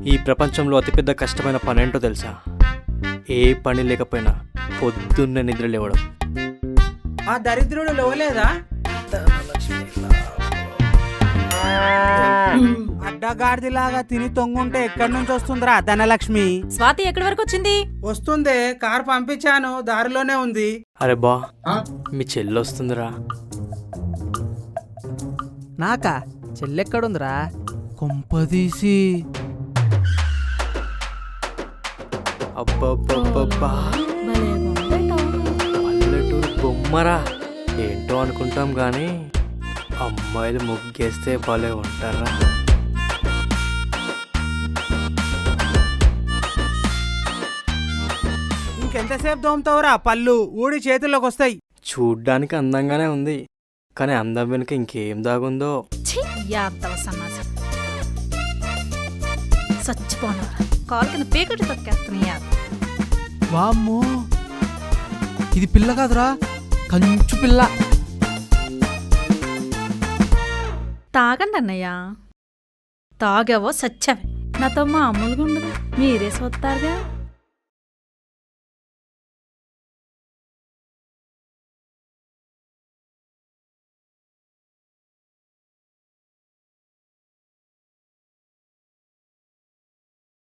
ఈ ప్రపంచంలో అతిపెద్ద కష్టమైన పని ఏంటో తెలుసా? ఏ పని లేకపోయినా పొద్దున్నే నిద్ర లేవడం. ఆ దరిద్రుడు లేవలేదా? అడ్డగాడిదిలాగా తిని తొంగుంటే ఎక్కడి నుంచి వస్తుందిరా ధనలక్ష్మి? స్వాతి ఎక్కడి వరకు వచ్చింది? వస్తుంది, కారు పంపించాను, దారిలోనే ఉంది. అరే బా, మీ చెల్లి వస్తుందిరా. నాకా చెల్లెక్కడుందిరా? కొంపదీసి అబ్బబ్బబ్బబ్బా, పల్లెటూరు బొమ్మరా. ఏంటో అనుకుంటాం కానీ అమ్మాయిలు ముగ్గేస్తే భలే ఉంటారా. ఇంకెంతసేపు దోమతావురా? పళ్ళు ఊడి చేతుల్లోకి వస్తాయి. చూడ్డానికి అందంగానే ఉంది, కానీ అందం వెనుక ఇంకేం దాగుందో. చచ్చిపోను కాలు కింద పీకటి తొక్కేస్తున్నా. వామ్మో, ఇది పిల్ల కాదురా, కంచు పిల్ల. తాగండి అన్నయ్య, తాగావో సచ్చావే. నాతో మామూలుగా ఉండదు, మీరే చూస్తారుగా.